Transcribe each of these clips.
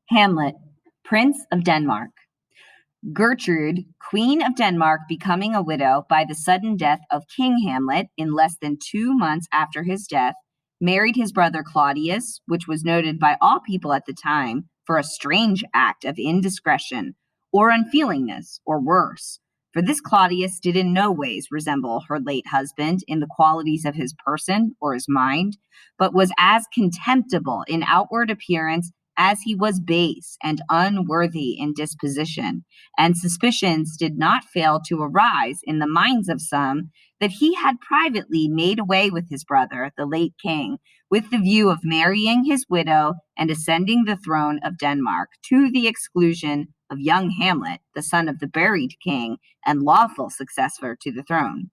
Hamlet, Prince of Denmark. Gertrude, Queen of Denmark, becoming a widow by the sudden death of King Hamlet in less than 2 months after his death, married his brother Claudius, which was noted by all people at the time for a strange act of indiscretion or unfeelingness, or worse. For this Claudius did in no ways resemble her late husband in the qualities of his person or his mind, but was as contemptible in outward appearance as he was base and unworthy in disposition, and suspicions did not fail to arise in the minds of some that he had privately made away with his brother, the late king, with the view of marrying his widow and ascending the throne of Denmark, to the exclusion of young Hamlet, the son of the buried king and lawful successor to the throne.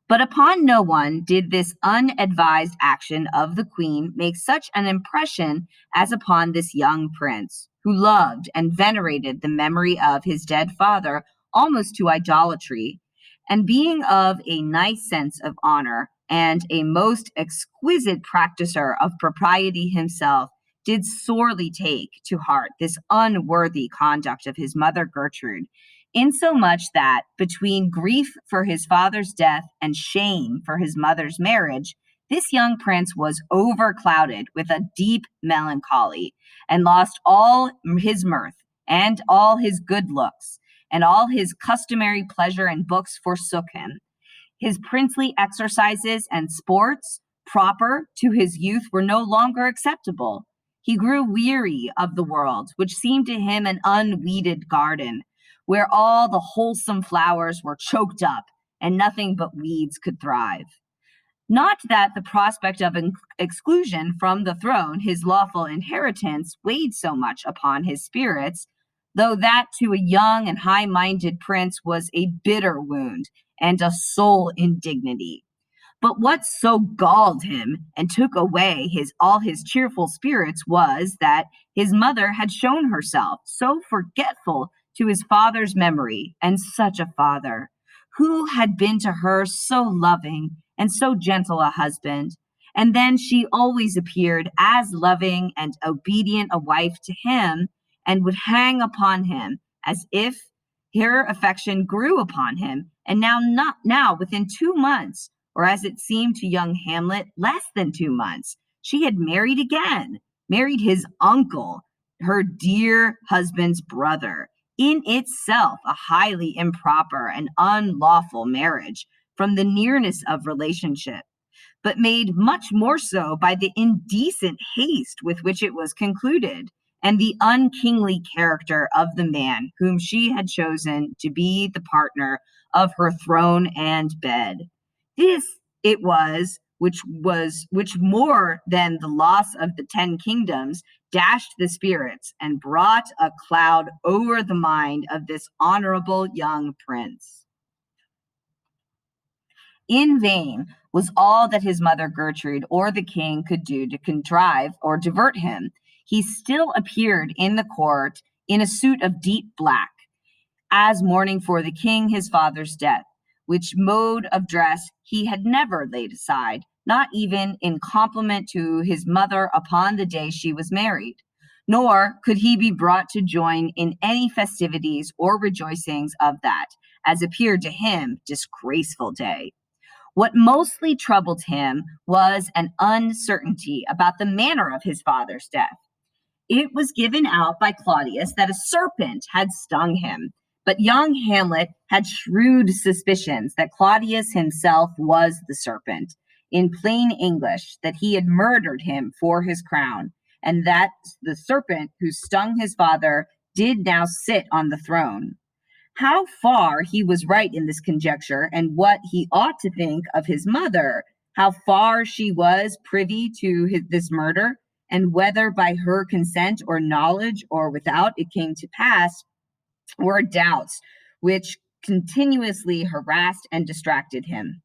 But upon no one did this unadvised action of the queen make such an impression as upon this young prince, who loved and venerated the memory of his dead father almost to idolatry, and being of a nice sense of honor and a most exquisite practicer of propriety himself, did sorely take to heart this unworthy conduct of his mother Gertrude, insomuch that between grief for his father's death and shame for his mother's marriage, this young prince was overclouded with a deep melancholy, and lost all his mirth and all his good looks, and all his customary pleasure and books forsook him. His princely exercises and sports, proper to his youth, were no longer acceptable. He grew weary of the world, which seemed to him an unweeded garden, where all the wholesome flowers were choked up and nothing but weeds could thrive. Not that the prospect of exclusion from the throne, his lawful inheritance, weighed so much upon his spirits, though that to a young and high minded prince was a bitter wound and a sole indignity. But what so galled him and took away all his cheerful spirits was that his mother had shown herself so forgetful to his father's memory, and such a father, who had been to her so loving and so gentle a husband, and then she always appeared as loving and obedient a wife to him, and would hang upon him as if her affection grew upon him, and now within 2 months, or as it seemed to young Hamlet, less than 2 months, she had married again, married his uncle, her dear husband's brother, in itself a highly improper and unlawful marriage from the nearness of relationship, but made much more so by the indecent haste with which it was concluded, and the unkingly character of the man whom she had chosen to be the partner of her throne and bed. This it was which more than the loss of the 10 kingdoms dashed the spirits and brought a cloud over the mind of this honorable young prince. In vain was all that his mother Gertrude or the king could do to contrive or divert him. He still appeared in the court in a suit of deep black, as mourning for the king his father's death, which mode of dress he had never laid aside, not even in compliment to his mother upon the day she was married. Nor could he be brought to join in any festivities or rejoicings of that, as appeared to him, disgraceful day. What mostly troubled him was an uncertainty about the manner of his father's death. It was given out by Claudius that a serpent had stung him, but young Hamlet had shrewd suspicions that Claudius himself was the serpent, in plain English, that he had murdered him for his crown, and that the serpent who stung his father did now sit on the throne. How far he was right in this conjecture, and what he ought to think of his mother, how far she was privy to this murder, and whether by her consent or knowledge or without it came to pass, were doubts which continuously harassed and distracted him.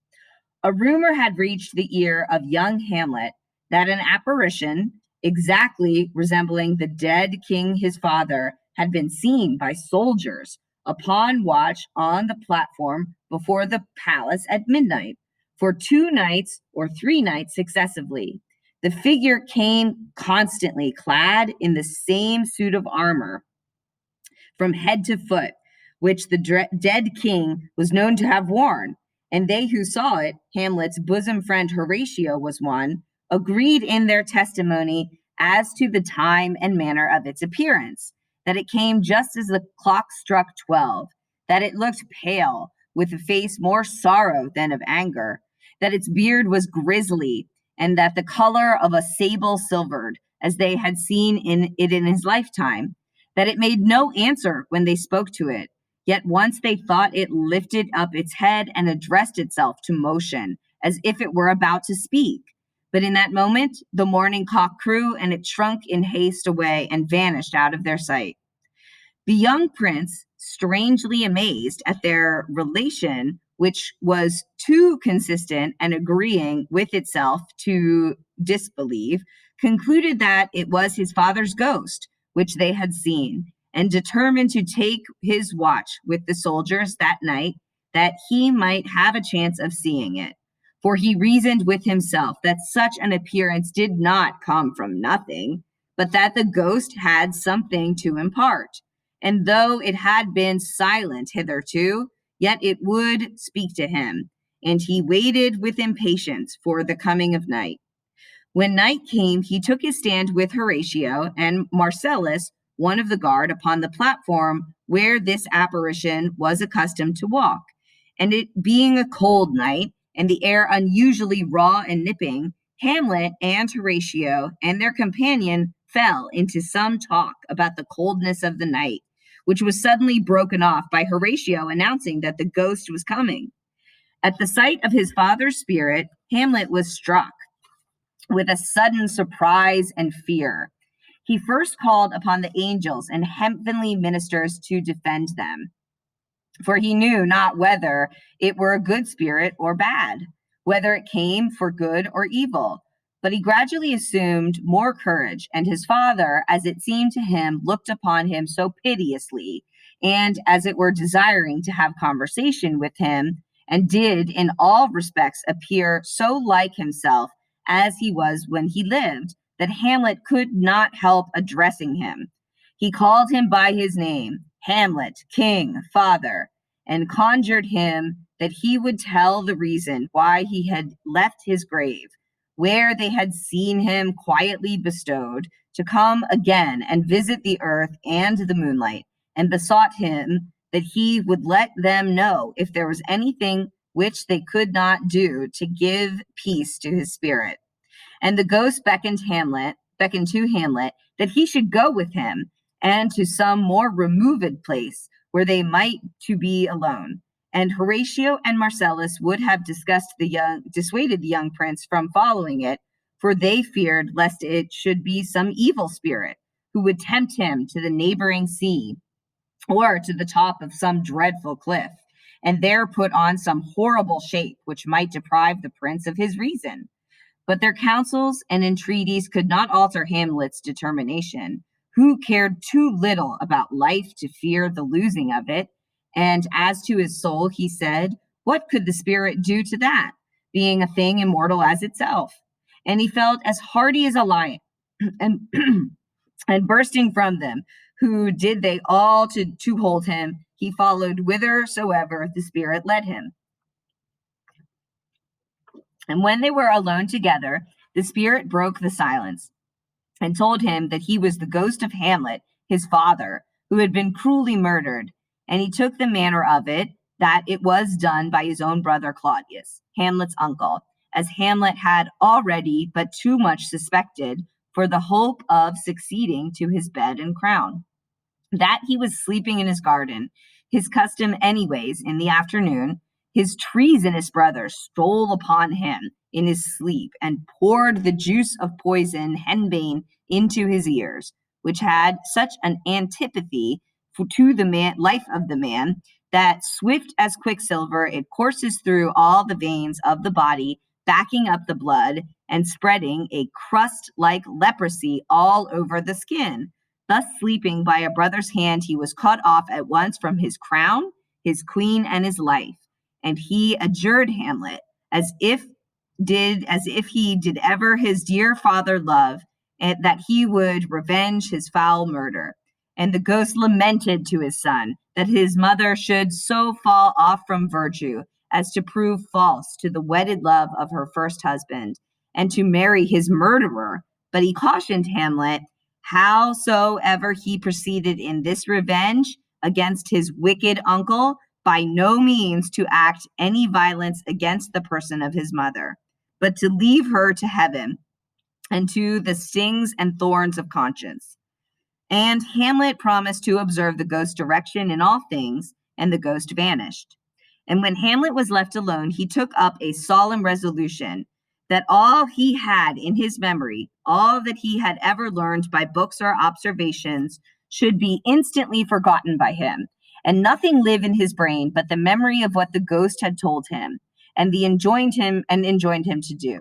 A rumor had reached the ear of young Hamlet that an apparition, exactly resembling the dead king his father, had been seen by soldiers upon watch on the platform before the palace at midnight, for 2 nights or 3 nights successively. The figure came constantly clad in the same suit of armor from head to foot, which the dead king was known to have worn. And they who saw it, Hamlet's bosom friend Horatio was one, agreed in their testimony as to the time and manner of its appearance, that it came just as the clock struck 12, that it looked pale, with a face more sorrow than of anger, that its beard was grisly, and that the color of a sable silvered, as they had seen in his lifetime, that it made no answer when they spoke to it. Yet once they thought it lifted up its head and addressed itself to motion, as if it were about to speak. But in that moment, the morning cock crew, and it shrunk in haste away and vanished out of their sight. The young prince, strangely amazed at their relation, which was too consistent and agreeing with itself to disbelieve, concluded that it was his father's ghost, which they had seen, and determined to take his watch with the soldiers that night, that he might have a chance of seeing it. For he reasoned with himself that such an appearance did not come from nothing, but that the ghost had something to impart. And though it had been silent hitherto, yet it would speak to him. And he waited with impatience for the coming of night. When night came, he took his stand with Horatio and Marcellus, one of the guard, upon the platform where this apparition was accustomed to walk. And it being a cold night, and the air unusually raw and nipping, Hamlet and Horatio and their companion fell into some talk about the coldness of the night, which was suddenly broken off by Horatio announcing that the ghost was coming. At the sight of his father's spirit, Hamlet was struck with a sudden surprise and fear. He first called upon the angels and heavenly ministers to defend them, for he knew not whether it were a good spirit or bad, whether it came for good or evil. But he gradually assumed more courage, and his father, as it seemed to him, looked upon him so piteously, and as it were desiring to have conversation with him, and did in all respects appear so like himself as he was when he lived, that Hamlet could not help addressing him. He called him by his name, Hamlet, king, father, and conjured him that he would tell the reason why he had left his grave, where they had seen him quietly bestowed, to come again and visit the earth and the moonlight, and besought him that he would let them know if there was anything which they could not do to give peace to his spirit. And the ghost beckoned to Hamlet that he should go with him, and to some more removed place where they might to be alone. And Horatio and Marcellus would have dissuaded the young prince from following it, for they feared lest it should be some evil spirit who would tempt him to the neighboring sea, or to the top of some dreadful cliff, and there put on some horrible shape which might deprive the prince of his reason. But their counsels and entreaties could not alter Hamlet's determination, who cared too little about life to fear the losing of it. And as to his soul, he said, what could the spirit do to that, being a thing immortal as itself? And he felt as hardy as a lion, and and bursting from them, who did they all to hold him, he followed whithersoever the spirit led him. And when they were alone together, the spirit broke the silence and told him that he was the ghost of Hamlet, his father, who had been cruelly murdered. And he took the manner of it, that it was done by his own brother Claudius, Hamlet's uncle, as Hamlet had already but too much suspected, for the hope of succeeding to his bed and crown. That he was sleeping in his garden, his custom anyways, in the afternoon, his treasonous brother stole upon him in his sleep and poured the juice of poison henbane into his ears, which had such an antipathy to the life of the man, that swift as quicksilver it courses through all the veins of the body, backing up the blood and spreading a crust like leprosy all over the skin. Thus sleeping by a brother's hand, he was cut off at once from his crown, his queen, and his life. And he adjured Hamlet, as if did as if he did ever his dear father love, and that he would revenge his foul murder. And the ghost lamented to his son that his mother should so fall off from virtue as to prove false to the wedded love of her first husband, and to marry his murderer. But he cautioned Hamlet, howsoever he proceeded in this revenge against his wicked uncle, by no means to act any violence against the person of his mother, but to leave her to heaven and to the stings and thorns of conscience. And Hamlet promised to observe the ghost's direction in all things, and the ghost vanished. And when Hamlet was left alone, he took up a solemn resolution that all he had in his memory, all that he had ever learned by books or observations, should be instantly forgotten by him, and nothing live in his brain but the memory of what the ghost had told him, and enjoined him to do.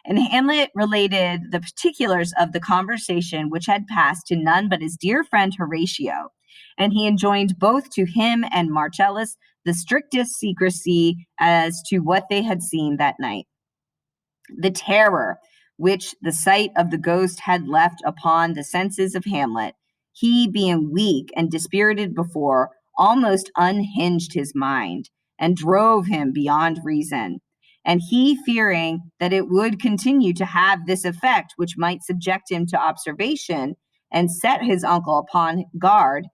And Hamlet related the particulars of the conversation which had passed to none but his dear friend Horatio, and he enjoined both to him and Marcellus the strictest secrecy as to what they had seen that night. The terror which the sight of the ghost had left upon the senses of Hamlet, he being weak and dispirited before, almost unhinged his mind and drove him beyond reason. And he, fearing that it would continue to have this effect, which might subject him to observation and set his uncle upon guard,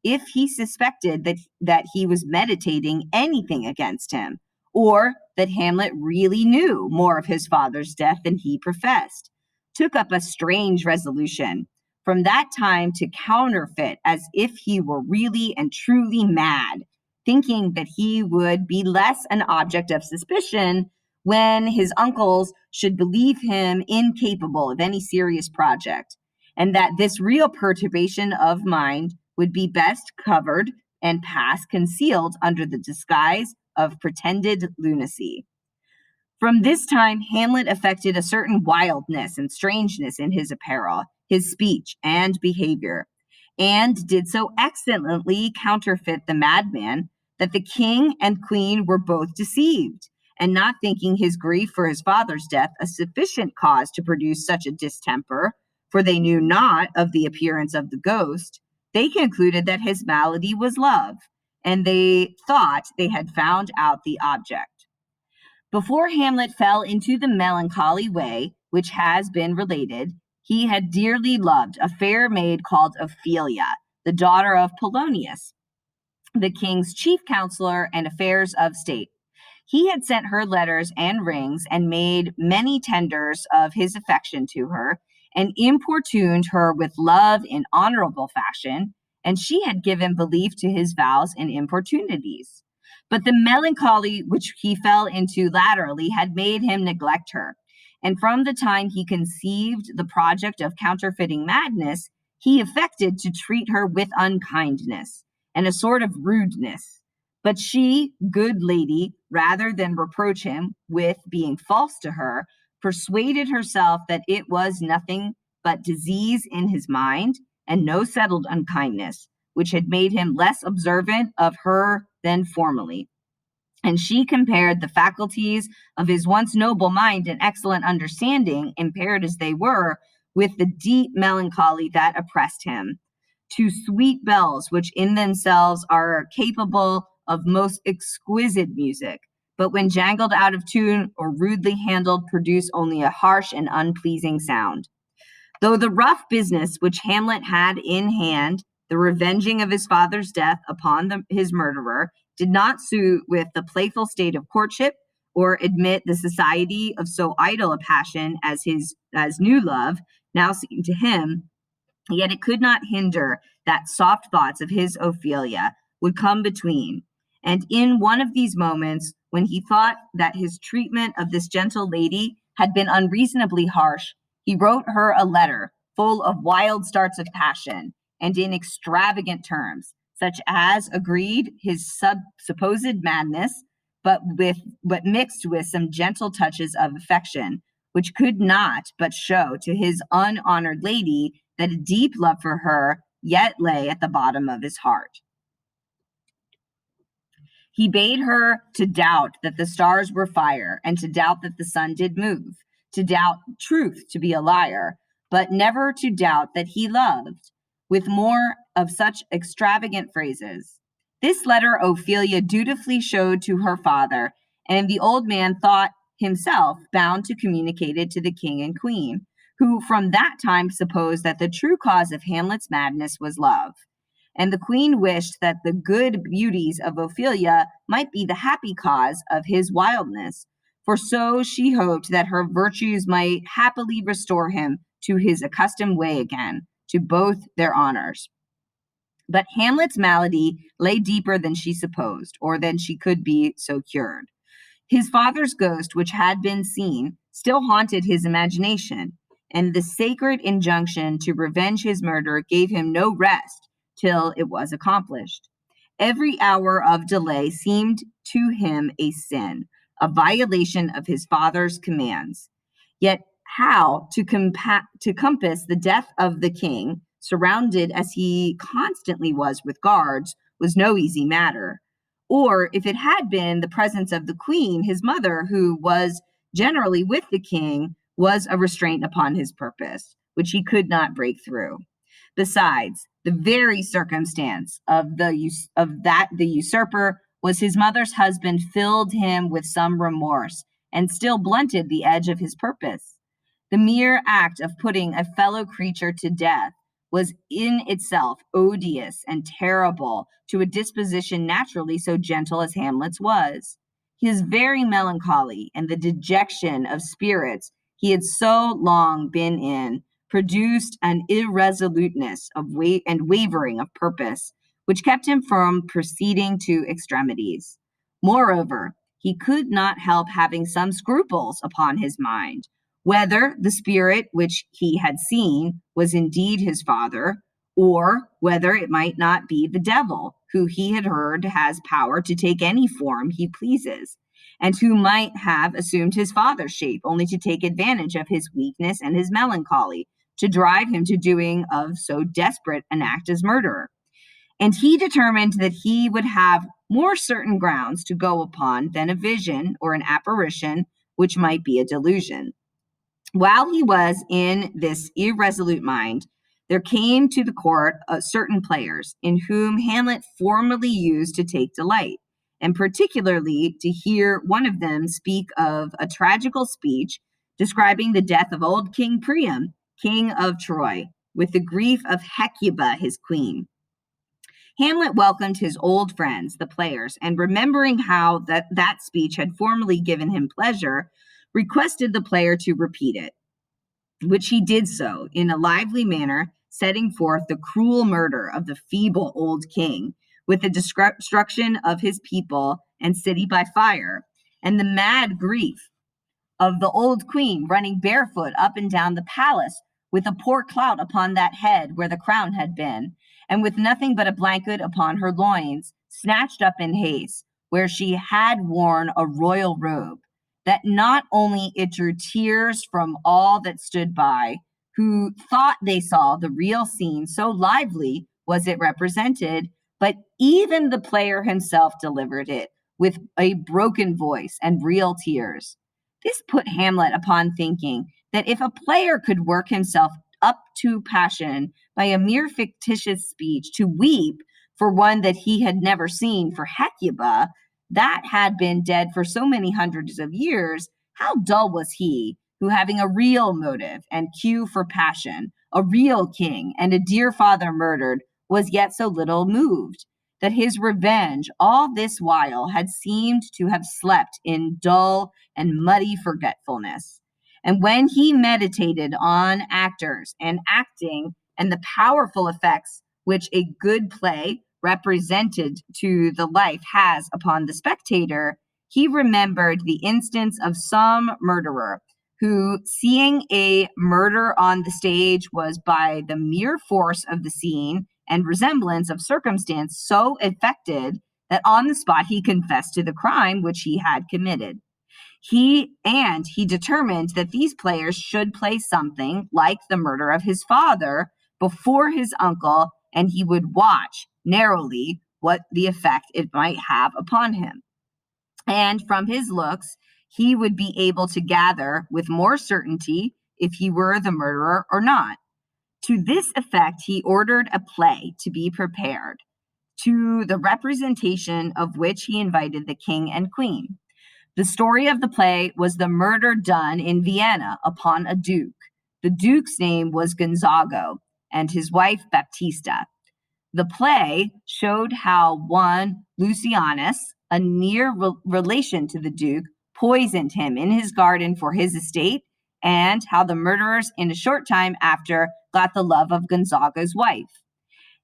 if he suspected that he was meditating anything against him, or that Hamlet really knew more of his father's death than he professed, took up a strange resolution from that time to counterfeit as if he were really and truly mad, thinking that he would be less an object of suspicion when his uncles should believe him incapable of any serious project, and that this real perturbation of mind would be best covered and pass concealed under the disguise of pretended lunacy. From this time, Hamlet affected a certain wildness and strangeness in his apparel, his speech, and behavior, and did so excellently counterfeit the madman that the king and queen were both deceived, and not thinking his grief for his father's death a sufficient cause to produce such a distemper, for they knew not of the appearance of the ghost, they concluded that his malady was love, and they thought they had found out the object. Before Hamlet fell into the melancholy way which has been related, he had dearly loved a fair maid called Ophelia, the daughter of Polonius, the king's chief counselor and affairs of state. He had sent her letters and rings and made many tenders of his affection to her, and importuned her with love in honorable fashion, and she had given belief to his vows and importunities. But the melancholy which he fell into latterly had made him neglect her, and from the time he conceived the project of counterfeiting madness, he affected to treat her with unkindness and a sort of rudeness. But she, good lady, rather than reproach him with being false to her, persuaded herself that it was nothing but disease in his mind and no settled unkindness, which had made him less observant of her than formerly. And she compared the faculties of his once noble mind and excellent understanding, impaired as they were, with the deep melancholy that oppressed him, to sweet bells which in themselves are capable of most exquisite music, but when jangled out of tune or rudely handled, produce only a harsh and unpleasing sound. Though the rough business which Hamlet had in hand, the revenging of his father's death upon his murderer, did not suit with the playful state of courtship, or admit the society of so idle a passion as new love now seemed to him, yet it could not hinder that soft thoughts of his Ophelia would come between. And in one of these moments, when he thought that his treatment of this gentle lady had been unreasonably harsh, he wrote her a letter full of wild starts of passion and in extravagant terms, such as agreed his supposed madness, but mixed with some gentle touches of affection, which could not but show to his unhonored lady that a deep love for her yet lay at the bottom of his heart. He bade her to doubt that the stars were fire, and to doubt that the sun did move, to doubt truth to be a liar, but never to doubt that he loved, with more of such extravagant phrases. This letter Ophelia dutifully showed to her father, and the old man thought himself bound to communicate it to the king and queen, who from that time supposed that the true cause of Hamlet's madness was love. And the queen wished that the good beauties of Ophelia might be the happy cause of his wildness, for so she hoped that her virtues might happily restore him to his accustomed way again, to both their honors. But Hamlet's malady lay deeper than she supposed, or than she could be so cured. His father's ghost, which had been seen, still haunted his imagination, and the sacred injunction to revenge his murder gave him no rest till it was accomplished. Every hour of delay seemed to him a sin, a violation of his father's commands. Yet how to compass the death of the king, surrounded as he constantly was with guards, was no easy matter. Or if it had been the presence of the queen, his mother, who was generally with the king, was a restraint upon his purpose, which he could not break through. Besides, the very circumstance of the usurper was his mother's husband filled him with some remorse and still blunted the edge of his purpose. The mere act of putting a fellow creature to death was in itself odious and terrible to a disposition naturally so gentle as Hamlet's was. His very melancholy and the dejection of spirits he had so long been in produced an irresoluteness of and wavering of purpose, which kept him from proceeding to extremities. Moreover, he could not help having some scruples upon his mind, whether the spirit which he had seen was indeed his father, or whether it might not be the devil, who he had heard has power to take any form he pleases, and who might have assumed his father's shape only to take advantage of his weakness and his melancholy, to drive him to doing of so desperate an act as murder. And he determined that he would have more certain grounds to go upon than a vision or an apparition which might be a delusion. While he was in this irresolute mind, there came to the court certain players in whom Hamlet formerly used to take delight, and particularly to hear one of them speak of a tragical speech describing the death of old King Priam, king of Troy, with the grief of Hecuba, his queen. Hamlet welcomed his old friends, the players, and remembering how that speech had formerly given him pleasure, requested the player to repeat it, which he did so in a lively manner, setting forth the cruel murder of the feeble old king, with the destruction of his people and city by fire, and the mad grief of the old queen running barefoot up and down the palace with a poor clout upon that head where the crown had been, and with nothing but a blanket upon her loins, snatched up in haste, where she had worn a royal robe, that not only it drew tears from all that stood by, who thought they saw the real scene, so lively was it represented, but even the player himself delivered it with a broken voice and real tears. This put Hamlet upon thinking that if a player could work himself up to passion by a mere fictitious speech to weep for one that he had never seen, for Hecuba, that had been dead for so many hundreds of years, how dull was he, who having a real motive and cue for passion, a real king, and a dear father murdered, was yet so little moved, that his revenge all this while had seemed to have slept in dull and muddy forgetfulness. And when he meditated on actors and acting and the powerful effects which a good play represented to the life has upon the spectator, he remembered the instance of some murderer who, seeing a murder on the stage, was by the mere force of the scene and resemblance of circumstance so affected that on the spot he confessed to the crime which he had committed. He determined that these players should play something like the murder of his father before his uncle, and he would watch narrowly what the effect it might have upon him. And from his looks, he would be able to gather with more certainty if he were the murderer or not. To this effect, he ordered a play to be prepared, to the representation of which he invited the king and queen. The story of the play was the murder done in Vienna upon a duke. The duke's name was Gonzago, and his wife Baptista. The play showed how one Lucianus, a near relation to the duke, poisoned him in his garden for his estate, and how the murderers, in a short time after, got the love of Gonzaga's wife.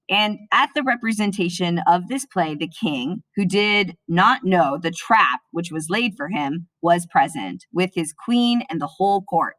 And at the representation of this play, the king, who did not know the trap which was laid for him, was present with his queen and the whole court.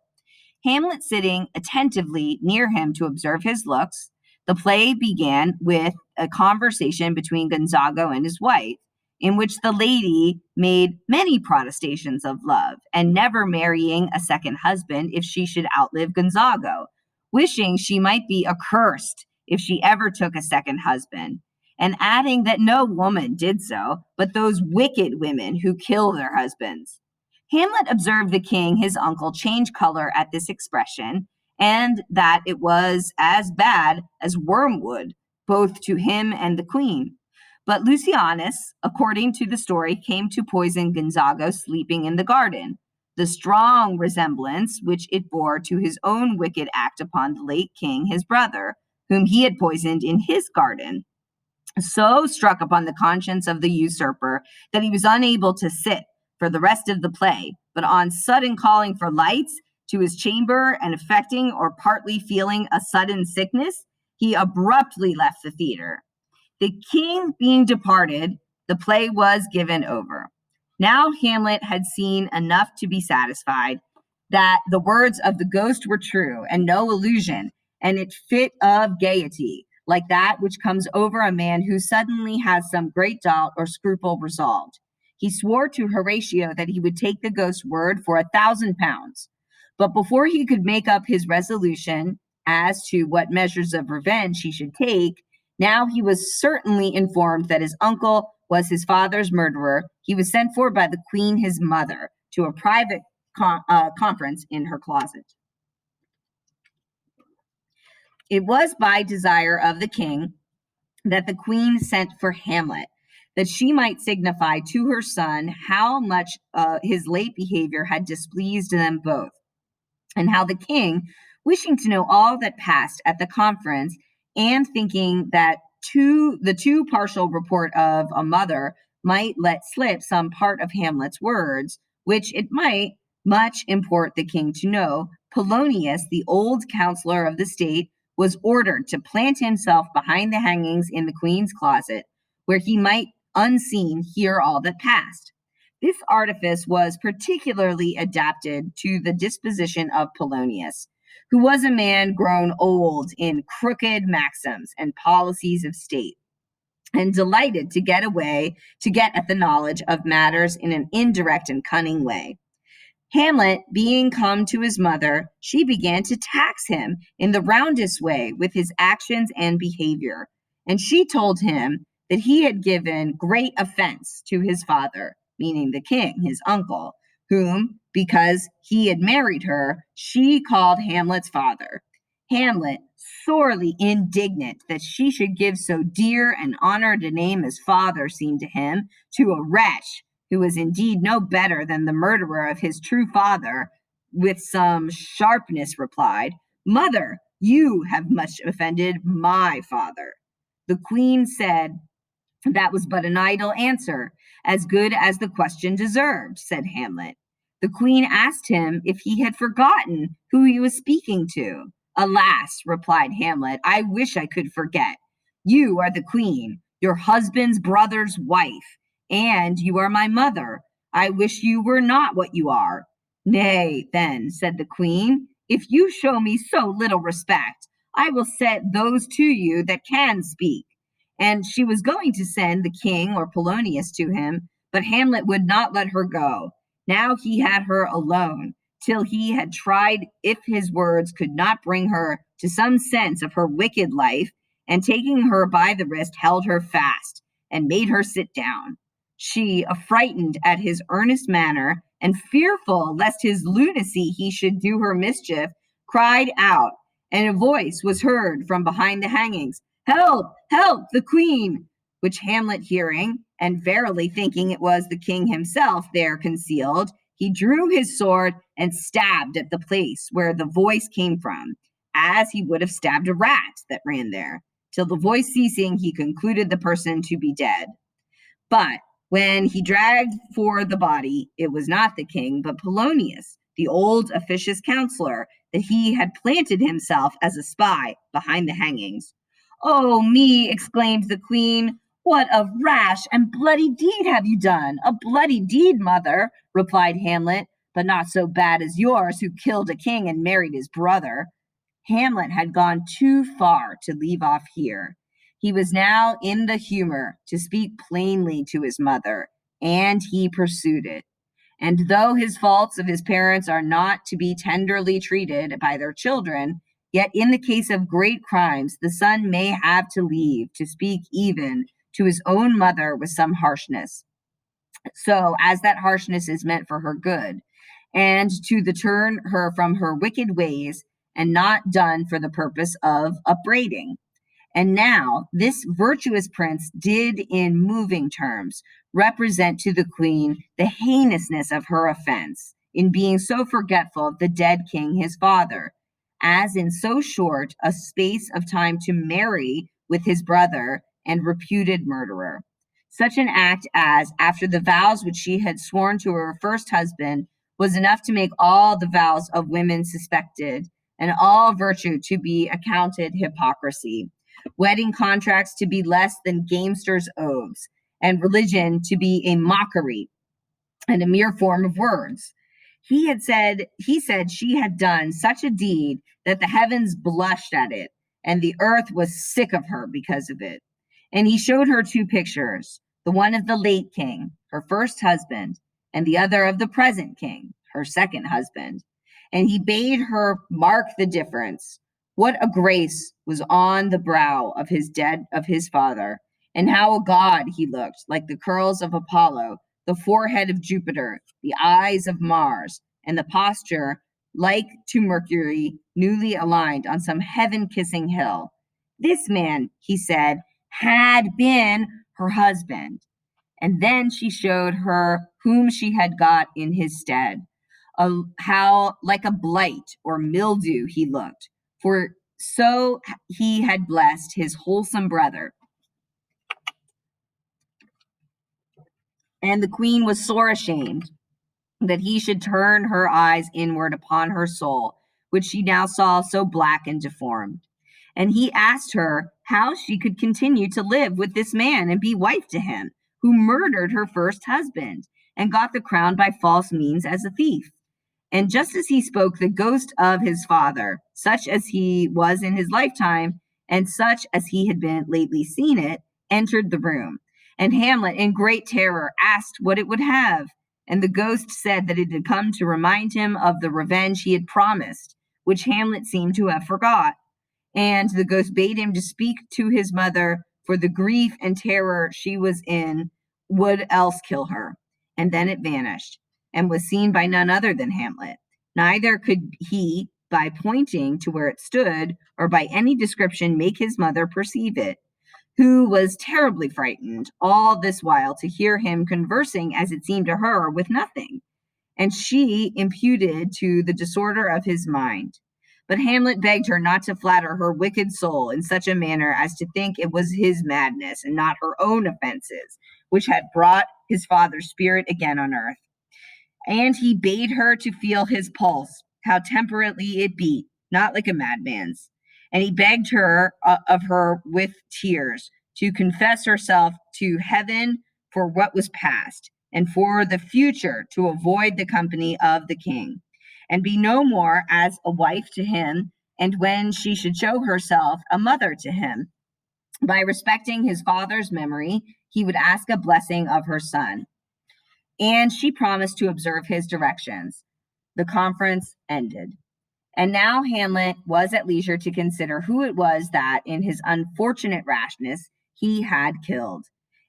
Hamlet sitting attentively near him to observe his looks. The play began with a conversation between Gonzago and his wife, in which the lady made many protestations of love and never marrying a second husband if she should outlive Gonzago, wishing she might be accursed if she ever took a second husband, and adding that no woman did so, but those wicked women who kill their husbands. Hamlet observed the king, his uncle, change color at this expression, and that it was as bad as wormwood, both to him and the queen. But Lucianus, according to the story, came to poison Gonzago sleeping in the garden, the strong resemblance which it bore to his own wicked act upon the late king, his brother, whom he had poisoned in his garden, so struck upon the conscience of the usurper that he was unable to sit for the rest of the play, but on sudden calling for lights to his chamber and affecting or partly feeling a sudden sickness, he abruptly left the theater. The king being departed, the play was given over. Now Hamlet had seen enough to be satisfied that the words of the ghost were true and no illusion, and it fit of gaiety, like that which comes over a man who suddenly has some great doubt or scruple resolved. He swore to Horatio that he would take the ghost's word for 1,000 pounds. But before he could make up his resolution as to what measures of revenge he should take, now he was certainly informed that his uncle was his father's murderer. He was sent for by the queen, his mother, to a private conference in her closet. It was by desire of the king that the queen sent for Hamlet, that she might signify to her son how much his late behavior had displeased them both, and how the king, wishing to know all that passed at the conference, and thinking that the too partial report of a mother might let slip some part of Hamlet's words, which it might much import the king to know, Polonius, the old counselor of the state, was ordered to plant himself behind the hangings in the queen's closet, where he might unseen hear all that passed. This artifice was particularly adapted to the disposition of Polonius, who was a man grown old in crooked maxims and policies of state, and delighted to get at the knowledge of matters in an indirect and cunning way. Hamlet, being come to his mother, she began to tax him in the roundest way with his actions and behavior, and she told him that he had given great offense to his father, meaning the king, his uncle, whom, because he had married her, she called Hamlet's father. Hamlet, sorely indignant that she should give so dear and honored a name as father seemed to him to a wretch who was indeed no better than the murderer of his true father, with some sharpness replied, "Mother, you have much offended my father." The queen said, "That was but an idle answer, as good as the question deserved," said Hamlet. The queen asked him if he had forgotten who he was speaking to. "Alas," replied Hamlet, "I wish I could forget. You are the queen, your husband's brother's wife, and you are my mother. I wish you were not what you are." "Nay, then," said the queen, "if you show me so little respect, I will set those to you that can speak." And she was going to send the king or Polonius to him, but Hamlet would not let her go. Now he had her alone, till he had tried if his words could not bring her to some sense of her wicked life, and taking her by the wrist, held her fast, and made her sit down. She, affrighted at his earnest manner, and fearful lest his lunacy he should do her mischief, cried out, and a voice was heard from behind the hangings, "Help! Help! The queen!" Which Hamlet hearing, and verily thinking it was the king himself there concealed, he drew his sword and stabbed at the place where the voice came from, as he would have stabbed a rat that ran there. Till the voice ceasing, he concluded the person to be dead. But when he dragged for the body, it was not the king, but Polonius, the old officious counselor, that he had planted himself as a spy behind the hangings. "Oh me," exclaimed the queen, "what a rash and bloody deed have you done?" "A bloody deed, mother," replied Hamlet, "but not so bad as yours, who killed a king and married his brother." Hamlet had gone too far to leave off here. He was now in the humor to speak plainly to his mother, and he pursued it. And though his faults of his parents are not to be tenderly treated by their children, yet in the case of great crimes, the son may have to leave to speak even to his own mother with some harshness. So, as that harshness is meant for her good, and to turn her from her wicked ways, and not done for the purpose of upbraiding. And now, this virtuous prince did, in moving terms, represent to the queen the heinousness of her offense in being so forgetful of the dead king his father, as in so short a space of time to marry with his brother and reputed murderer. Such an act as, after the vows which she had sworn to her first husband, was enough to make all the vows of women suspected, and all virtue to be accounted hypocrisy, wedding contracts to be less than gamesters' oaths, and religion to be a mockery and a mere form of words. He said she had done such a deed that the heavens blushed at it, and the earth was sick of her because of it. And he showed her two pictures, the one of the late king, her first husband, and the other of the present king, her second husband. And he bade her mark the difference. What a grace was on the brow of his father, and how a god he looked, like the curls of Apollo, the forehead of Jupiter, the eyes of Mars, and the posture like to Mercury, newly aligned on some heaven kissing hill. This man, he said, had been her husband. And then she showed her whom she had got in his stead, how like a blight or mildew he looked, for so he had blessed his wholesome brother. And the queen was sore ashamed that he should turn her eyes inward upon her soul, which she now saw so black and deformed. And he asked her how she could continue to live with this man and be wife to him, who murdered her first husband and got the crown by false means as a thief. And just as he spoke, the ghost of his father, such as he was in his lifetime, and such as he had been lately seen it, entered the room. And Hamlet, in great terror, asked what it would have. And the ghost said that it had come to remind him of the revenge he had promised, which Hamlet seemed to have forgot. And the ghost bade him to speak to his mother, for the grief and terror she was in would else kill her. And then it vanished, and was seen by none other than Hamlet. Neither could he, by pointing to where it stood, or by any description, make his mother perceive it, who was terribly frightened all this while to hear him conversing, as it seemed to her, with nothing. And she imputed to the disorder of his mind. But Hamlet begged her not to flatter her wicked soul in such a manner as to think it was his madness and not her own offenses, which had brought his father's spirit again on earth. And he bade her to feel his pulse, how temperately it beat, not like a madman's. And he begged her of her with tears to confess herself to heaven for what was past, and for the future to avoid the company of the king, and be no more as a wife to him, and when she should show herself a mother to him, by respecting his father's memory, he would ask a blessing of her son. And she promised to observe his directions. The conference ended. And now Hamlet was at leisure to consider who it was that, in his unfortunate rashness, he had killed.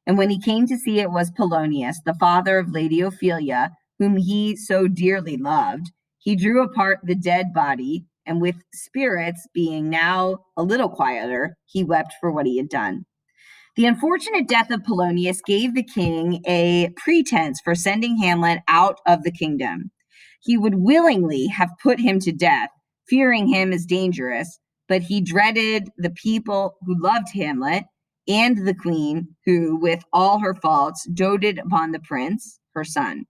And when he came to see it was Polonius, the father of Lady Ophelia, whom he so dearly loved, he drew apart the dead body, and with spirits being now a little quieter, he wept for what he had done. The unfortunate death of Polonius gave the king a pretense for sending Hamlet out of the kingdom. He would willingly have put him to death, fearing him as dangerous, but he dreaded the people who loved Hamlet and the queen, who, with all her faults, doted upon the prince, her son.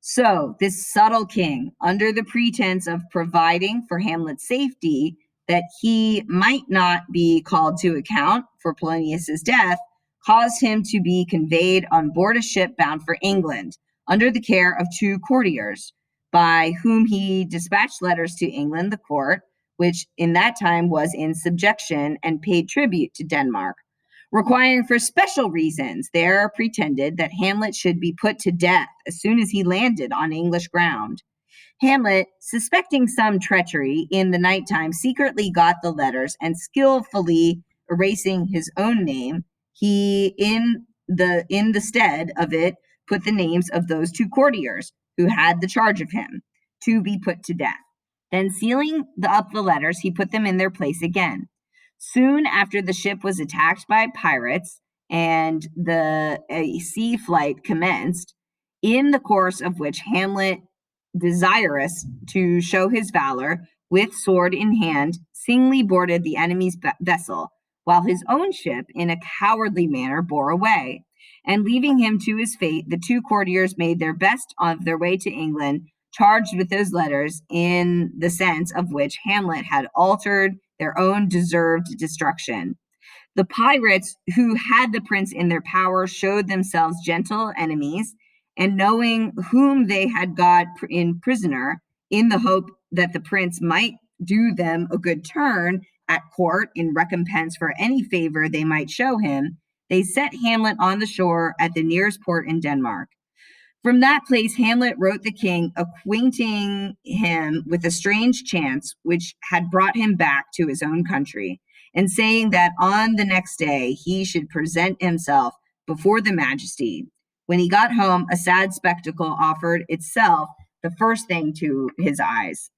So, this subtle king, under the pretense of providing for Hamlet's safety, that he might not be called to account for Polonius's death, caused him to be conveyed on board a ship bound for England, under the care of two courtiers, by whom he dispatched letters to England, the court, which in that time was in subjection and paid tribute to Denmark, requiring for special reasons there pretended that Hamlet should be put to death as soon as he landed on English ground. Hamlet, suspecting some treachery in the nighttime, secretly got the letters and skillfully erasing his own name, he in the stead of it put the names of those two courtiers who had the charge of him to be put to death. Then sealing up the letters, he put them in their place again. Soon after the ship was attacked by pirates and a sea flight commenced, in the course of which Hamlet, desirous to show his valor, with sword in hand, singly boarded the enemy's vessel, while his own ship, in a cowardly manner, bore away. And leaving him to his fate, the two courtiers made their best of their way to England, charged with those letters, in the sense of which Hamlet had altered their own deserved destruction. The pirates who had the prince in their power showed themselves gentle enemies, and knowing whom they had got in prisoner, in the hope that the prince might do them a good turn at court in recompense for any favor they might show him, they set Hamlet on the shore at the nearest port in Denmark. From that place, Hamlet wrote the king, acquainting him with a strange chance which had brought him back to his own country, and saying that on the next day he should present himself before the majesty. When he got home, a sad spectacle offered itself the first thing to his eyes.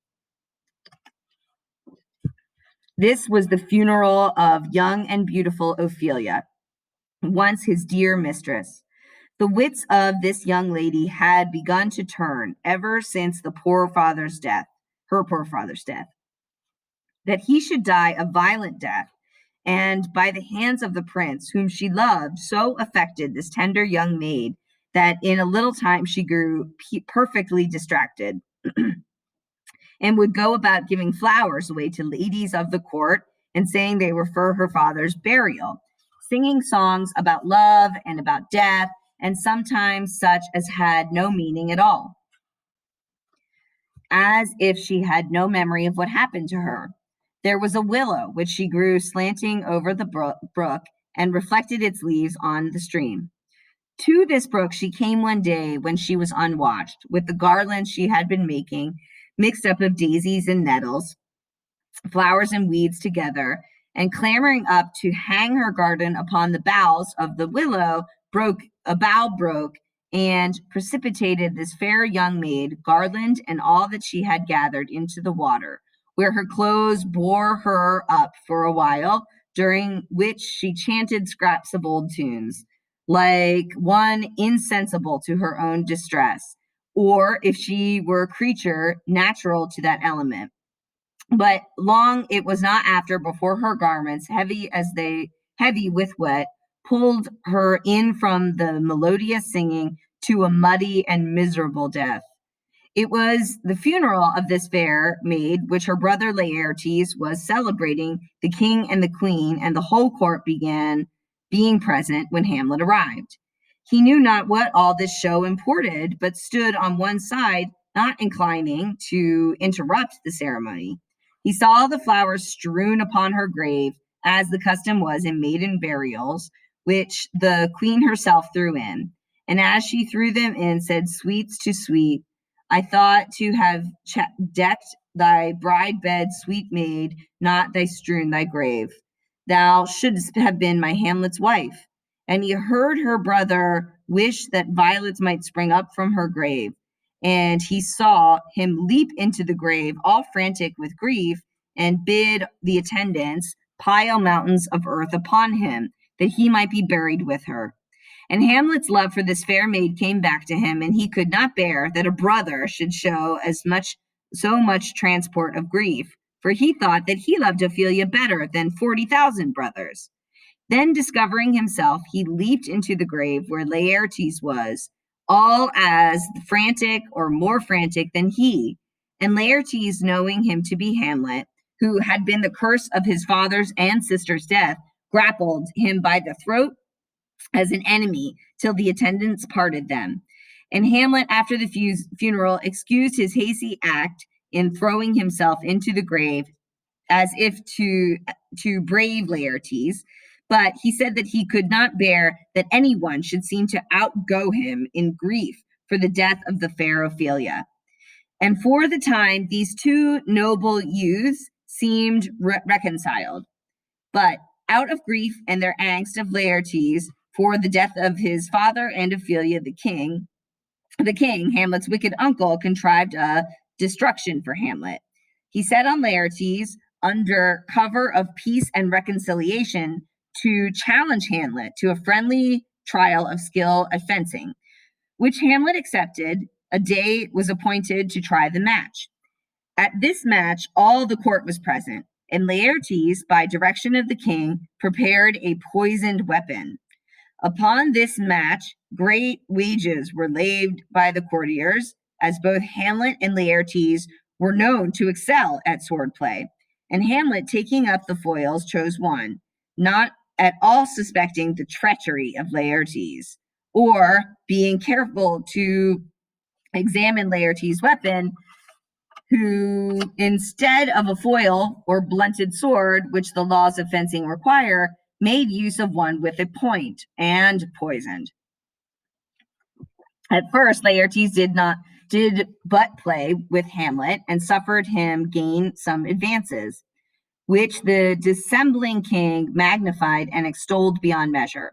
This was the funeral of young and beautiful Ophelia, once his dear mistress. The wits of this young lady had begun to turn ever since her poor father's death, that he should die a violent death, and by the hands of the prince, whom she loved, so affected this tender young maid that in a little time she grew perfectly distracted, and would go about giving flowers away to ladies of the court and saying they were for her father's burial, singing songs about love and about death, and sometimes such as had no meaning at all, as if she had no memory of what happened to her. There was a willow which she grew slanting over the brook and reflected its leaves on the stream. To this brook she came one day when she was unwatched, with the garlands she had been making, mixed up of daisies and nettles, flowers and weeds together, and clambering up to hang her garden upon the boughs of the willow, a bough broke, and precipitated this fair young maid, garland and all that she had gathered, into the water, where her clothes bore her up for a while, during which she chanted scraps of old tunes, like one insensible to her own distress, or if she were a creature natural to that element. But long it was not after before her garments, heavy with wet, pulled her in from the melodious singing to a muddy and miserable death. It was the funeral of this fair maid which her brother Laertes was celebrating, the king and the queen, and the whole court began being present when Hamlet arrived. He knew not what all this show imported, but stood on one side, not inclining to interrupt the ceremony. He saw the flowers strewn upon her grave, as the custom was in maiden burials, which the queen herself threw in. And as she threw them in, said sweets to sweet, I thought to have decked thy bride bed, sweet maid, not thy strewn thy grave. Thou shouldst have been my Hamlet's wife. and he heard her brother wish that violets might spring up from her grave. And he saw him leap into the grave, all frantic with grief, and bid the attendants pile mountains of earth upon him, that he might be buried with her. And Hamlet's love for this fair maid came back to him, and he could not bear that a brother should show so much transport of grief, for he thought that he loved Ophelia better than 40,000 brothers. Then, discovering himself, he leaped into the grave where Laertes was, all as frantic or more frantic than he. And Laertes, knowing him to be Hamlet, who had been the curse of his father's and sister's death, grappled him by the throat as an enemy till the attendants parted them. And Hamlet, after the funeral, excused his hasty act in throwing himself into the grave as if to brave Laertes, but he said that he could not bear that anyone should seem to outgo him in grief for the death of the fair Ophelia. And for the time, these two noble youths seemed reconciled. But out of grief and their angst of Laertes for the death of his father and Ophelia the king, Hamlet's wicked uncle, contrived a destruction for Hamlet. He set on Laertes, under cover of peace and reconciliation, to challenge Hamlet to a friendly trial of skill at fencing, which Hamlet accepted. A day was appointed to try the match. At this match, all the court was present, and Laertes, by direction of the king, prepared a poisoned weapon. Upon this match, great wagers were laid by the courtiers, as both Hamlet and Laertes were known to excel at swordplay. And Hamlet, taking up the foils, chose one, not at all suspecting the treachery of Laertes, or being careful to examine Laertes' weapon, who, instead of a foil or blunted sword, which the laws of fencing require, made use of one with a point and poisoned. At first, Laertes did but play with Hamlet and suffered him gain some advances, which the dissembling king magnified and extolled beyond measure,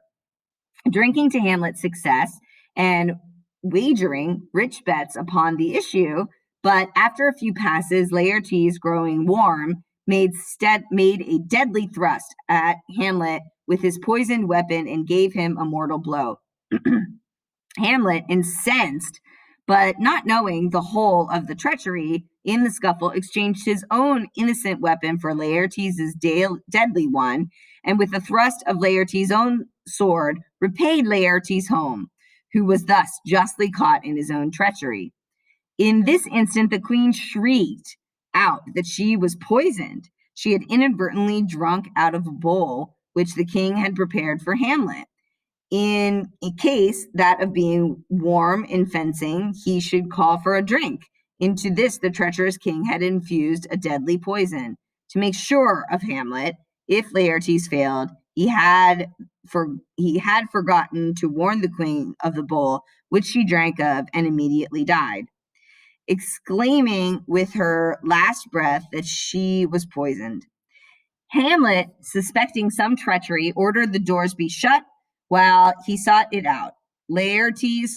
drinking to Hamlet's success and wagering rich bets upon the issue. But after a few passes, Laertes, growing warm, made a deadly thrust at Hamlet with his poisoned weapon and gave him a mortal blow. Hamlet, incensed, but not knowing the whole of the treachery in the scuffle, exchanged his own innocent weapon for Laertes' deadly one, and with a thrust of Laertes' own sword, repaid Laertes home, who was thus justly caught in his own treachery. In this instant, the queen shrieked out that she was poisoned. She had inadvertently drunk out of a bowl which the king had prepared for Hamlet. In a case, that of being warm in fencing, he should call for a drink. Into this, the treacherous king had infused a deadly poison. To make sure of Hamlet, if Laertes failed, he had forgotten to warn the queen of the bowl, which she drank of and immediately died, exclaiming with her last breath that she was poisoned. Hamlet, suspecting some treachery, ordered the doors be shut while he sought it out. Laertes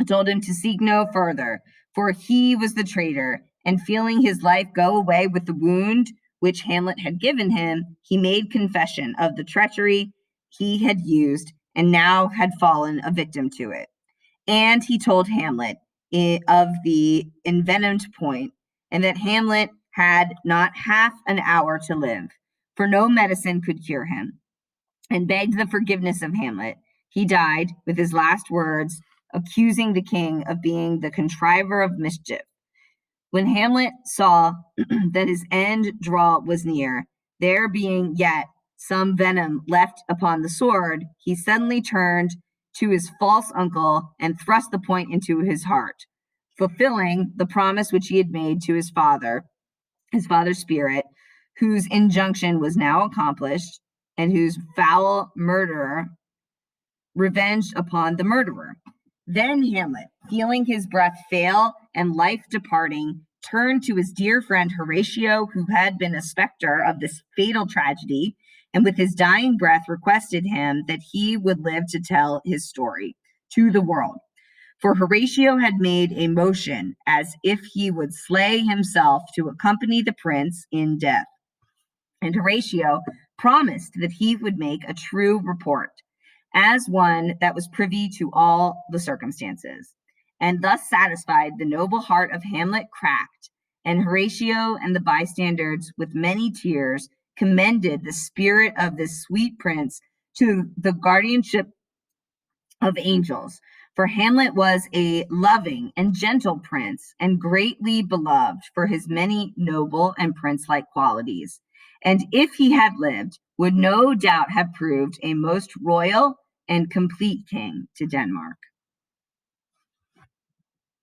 told him to seek no further, for he was the traitor, and feeling his life go away with the wound which Hamlet had given him, he made confession of the treachery he had used and now had fallen a victim to it. And he told Hamlet of the envenomed point, and that Hamlet had not half an hour to live, for no medicine could cure him, and begged the forgiveness of Hamlet. He died with his last words, accusing the king of being the contriver of mischief. When Hamlet saw that his end draw was near, there being yet some venom left upon the sword, he suddenly turned to his false uncle and thrust the point into his heart, fulfilling the promise which he had made to his father's spirit, whose injunction was now accomplished, and whose foul murderer revenged upon the murderer. Then Hamlet, feeling his breath fail and life departing, turned to his dear friend Horatio, who had been a specter of this fatal tragedy, and with his dying breath requested him that he would live to tell his story to the world. For Horatio had made a motion as if he would slay himself to accompany the prince in death. And Horatio promised that he would make a true report, as one that was privy to all the circumstances. And thus satisfied, the noble heart of Hamlet cracked, and Horatio and the bystanders, with many tears, commended the spirit of this sweet prince to the guardianship of angels. For Hamlet was a loving and gentle prince, and greatly beloved for his many noble and prince like qualities. And if he had lived, would no doubt have proved a most royal and complete king to Denmark.